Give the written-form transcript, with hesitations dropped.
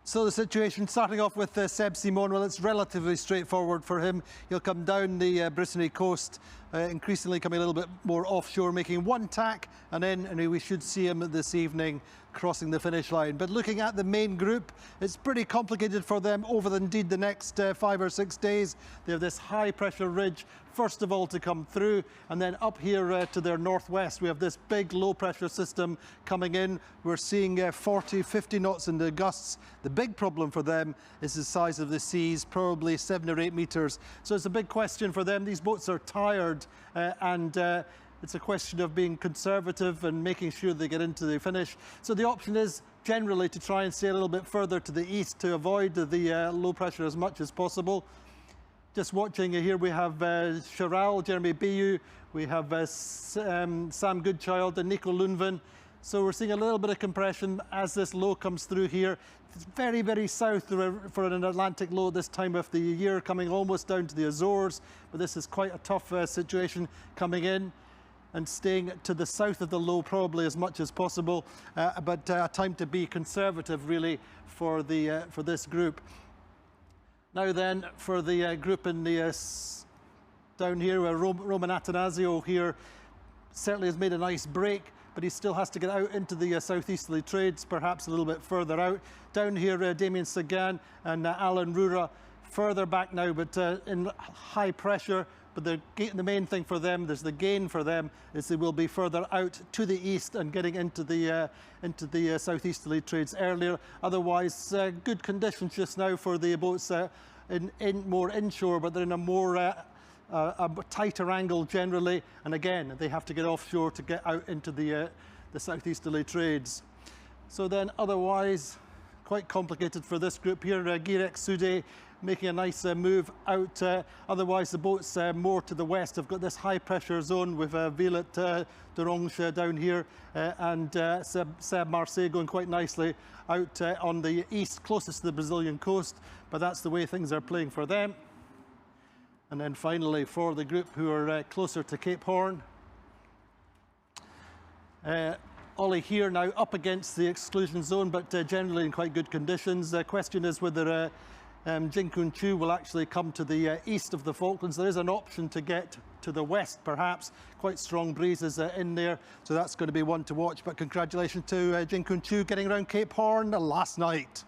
So the situation, starting off with Seb Simon, well, it's relatively straightforward for him. He'll come down the Brittany coast, increasingly coming a little bit more offshore, making one tack, and then we should see him this evening crossing the finish line. But looking at the main group, it's pretty complicated for them over indeed the next 5 or 6 days. They have this high pressure ridge, first of all, to come through, and then up here to their northwest, we have this big low pressure system coming in. We're seeing 40, 50 knots in the gusts. The big problem for them is the size of the seas, probably 7 or 8 meters. So it's a big question for them. These boats are tired and it's a question of being conservative and making sure they get into the finish. So the option is generally to try and stay a little bit further to the east to avoid the low pressure as much as possible. Just watching here, we have Charal, Jeremy Bayou, we have Sam Goodchild and Nico Lundven. So we're seeing a little bit of compression as this low comes through here. It's very, very south for an Atlantic low this time of the year, coming almost down to the Azores. But this is quite a tough situation coming in and staying to the south of the low probably as much as possible. But a time to be conservative really for this group. Now then, for the group in the down here, where Roman Atanasio here certainly has made a nice break, but he still has to get out into the southeasterly trades, perhaps a little bit further out. Down here, Damien Sagan and Alan Rura, further back now, but in high pressure. But the main thing for them, there's the gain for them, is they will be further out to the east and getting into the southeasterly trades earlier. Otherwise, good conditions just now for the boats more inshore, but they're in a more a tighter angle generally. And again, they have to get offshore to get out into the southeasterly trades. So then, otherwise, quite complicated for this group here. Girek Sude making a nice move out. Otherwise, the boats more to the west have got this high pressure zone with Violet Dorange down here and Seb Marseille going quite nicely out on the east, closest to the Brazilian coast. But that's the way things are playing for them. And then finally, for the group who are closer to Cape Horn, Ollie here now up against the exclusion zone, but generally in quite good conditions. The question is whether Jinkun Chu will actually come to the east of the Falklands. There is an option to get to the west, perhaps. Quite strong breezes in there, so that's going to be one to watch. But congratulations to Jinkun Chu getting around Cape Horn last night.